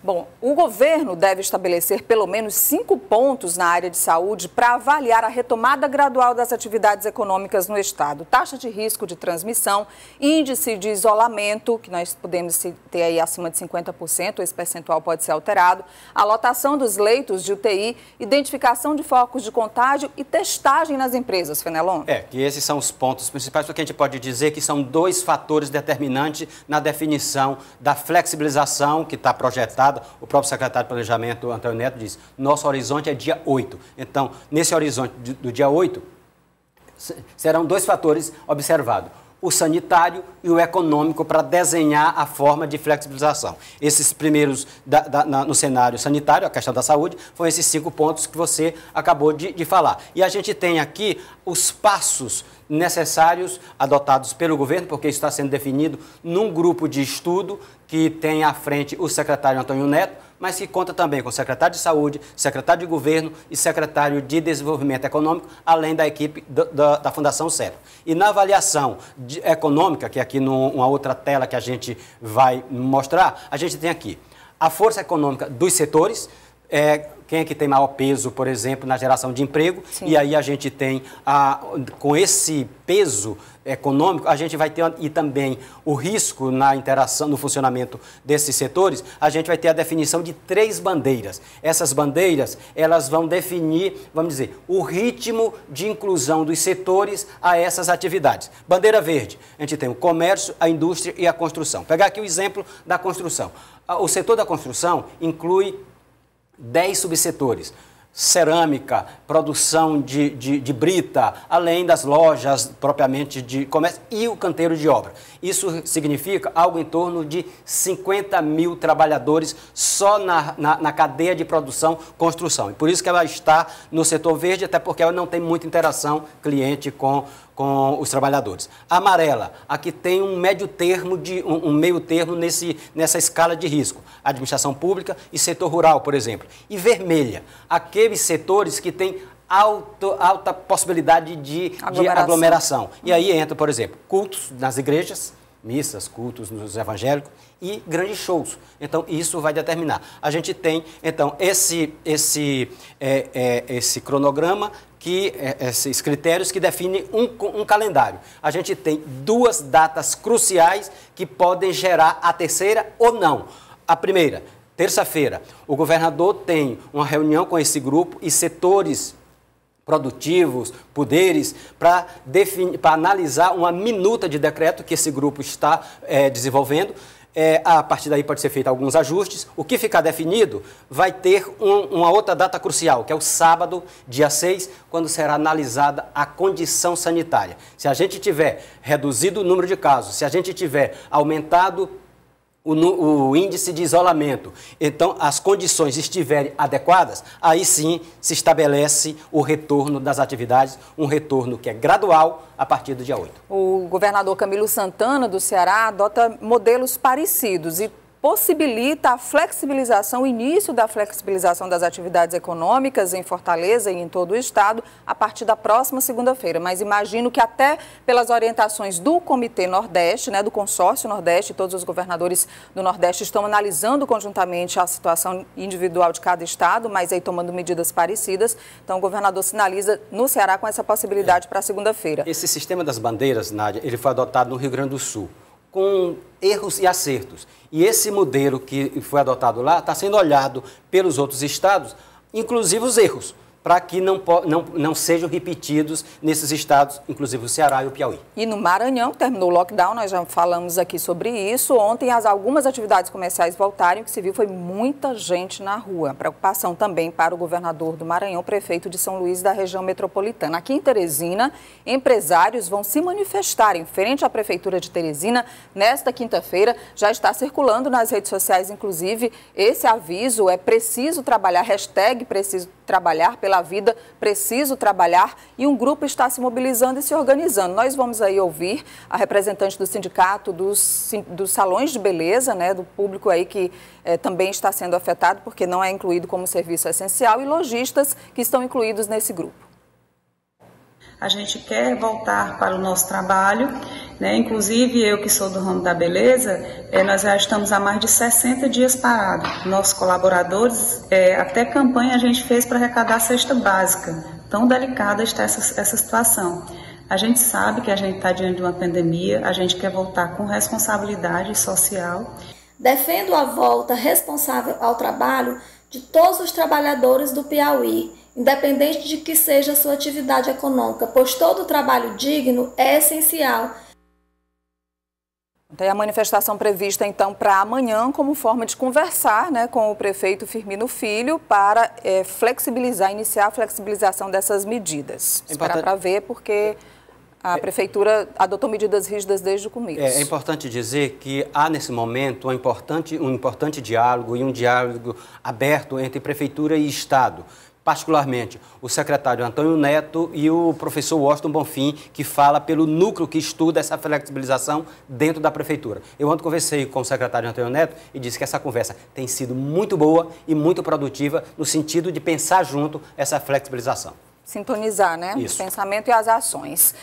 Bom, o governo deve estabelecer pelo menos 5 pontos na área de saúde para avaliar a retomada gradual das atividades econômicas no estado. Taxa de risco de transmissão, índice de isolamento, que nós podemos ter aí acima de 50%, esse percentual pode ser alterado, a lotação dos leitos de UTI, identificação de focos de contágio e testagem nas empresas, Fenelon. Que esses são os pontos principais, porque a gente pode dizer que são 2 fatores determinantes na definição da flexibilização que está projetada. O próprio secretário de Planejamento, Antônio Neto, diz: nosso horizonte é dia 8. Então, nesse horizonte do dia 8, serão 2 fatores observados: o sanitário e o econômico, para desenhar a forma de flexibilização. Esses primeiros, no cenário sanitário, a questão da saúde, foram esses 5 pontos que você acabou de falar. E a gente tem aqui os passos necessários adotados pelo governo, porque isso está sendo definido num grupo de estudo que tem à frente o secretário Antônio Neto, mas que conta também com o secretário de Saúde, secretário de Governo e secretário de Desenvolvimento Econômico, além da equipe da Fundação CEPA. E na avaliação econômica, que é aqui numa outra tela que a gente vai mostrar, a gente tem aqui a força econômica dos setores, quem é que tem maior peso, por exemplo, na geração de emprego. Sim. E aí a gente tem, com esse peso econômico, a gente vai ter e também o risco na interação, no funcionamento desses setores, a gente vai ter a definição de 3 bandeiras. Essas bandeiras, elas vão definir, vamos dizer, o ritmo de inclusão dos setores a essas atividades. Bandeira verde, a gente tem o comércio, a indústria e a construção. Pegar aqui o exemplo da construção. O setor da construção inclui 10 subsetores: cerâmica, produção de brita, além das lojas propriamente de comércio e o canteiro de obra. Isso significa algo em torno de 50 mil trabalhadores só na cadeia de produção, construção. E por isso que ela está no setor verde, até porque ela não tem muita interação cliente com os trabalhadores. Amarela, aqui tem um meio termo nessa escala de risco: administração pública e setor rural, por exemplo. E vermelha, aqueles setores que têm alta possibilidade de aglomeração. E aí entra, por exemplo, cultos nas igrejas, missas, cultos nos evangélicos e grandes shows. Então, isso vai determinar. A gente tem, então, esse cronograma, esses critérios que definem um calendário. A gente tem 2 datas cruciais que podem gerar a terceira ou não. A primeira, terça-feira, o governador tem uma reunião com esse grupo e setores produtivos, poderes, para analisar uma minuta de decreto que esse grupo está desenvolvendo. A partir daí pode ser feito alguns ajustes. O que ficar definido vai ter uma outra data crucial, que é o sábado, dia 6, quando será analisada a condição sanitária. Se a gente tiver reduzido o número de casos, se a gente tiver aumentado o índice de isolamento, então as condições estiverem adequadas, aí sim se estabelece o retorno das atividades, um retorno que é gradual a partir do dia 8. O governador Camilo Santana, do Ceará, adota modelos parecidos e possibilita a flexibilização, o início da flexibilização das atividades econômicas em Fortaleza e em todo o estado a partir da próxima segunda-feira. Mas imagino que até pelas orientações do Comitê Nordeste, do Consórcio Nordeste, todos os governadores do Nordeste estão analisando conjuntamente a situação individual de cada estado, mas aí tomando medidas parecidas. Então o governador sinaliza no Ceará com essa possibilidade para segunda-feira. Esse sistema das bandeiras, Nádia, ele foi adotado no Rio Grande do Sul, com erros e acertos. E esse modelo que foi adotado lá está sendo olhado pelos outros estados, inclusive os erros, para que não sejam repetidos nesses estados, inclusive o Ceará e o Piauí. E no Maranhão, terminou o lockdown, nós já falamos aqui sobre isso. Ontem, algumas atividades comerciais voltaram, o que se viu foi muita gente na rua. Preocupação também para o governador do Maranhão, prefeito de São Luís, da região metropolitana. Aqui em Teresina, empresários vão se manifestar em frente à Prefeitura de Teresina nesta quinta-feira. Já está circulando nas redes sociais, inclusive, esse aviso: é preciso trabalhar, hashtag preciso trabalhar pela vida, preciso trabalhar, e um grupo está se mobilizando e se organizando. Nós vamos aí ouvir a representante do sindicato dos salões de beleza, do público aí que também está sendo afetado porque não é incluído como serviço essencial, e lojistas que estão incluídos nesse grupo. A gente quer voltar para o nosso trabalho né? Inclusive, eu que sou do ramo da beleza, nós já estamos há mais de 60 dias parados. Nossos colaboradores, até campanha a gente fez para arrecadar a cesta básica. Tão delicada está essa situação. A gente sabe que a gente está diante de uma pandemia, a gente quer voltar com responsabilidade social. Defendo a volta responsável ao trabalho de todos os trabalhadores do Piauí, independente de que seja a sua atividade econômica, pois todo trabalho digno é essencial. Tem a manifestação prevista, então, para amanhã, como forma de conversar, né, com o prefeito Firmino Filho para iniciar a flexibilização dessas medidas. Esperar para ver, porque a prefeitura adotou medidas rígidas desde o começo. É importante dizer que há, nesse momento, um importante diálogo e um diálogo aberto entre prefeitura e Estado. Particularmente o secretário Antônio Neto e o professor Washington Bonfim, que fala pelo núcleo que estuda essa flexibilização dentro da prefeitura. Eu ontem conversei com o secretário Antônio Neto e disse que essa conversa tem sido muito boa e muito produtiva no sentido de pensar junto essa flexibilização. Sintonizar, né? Isso. O pensamento e as ações.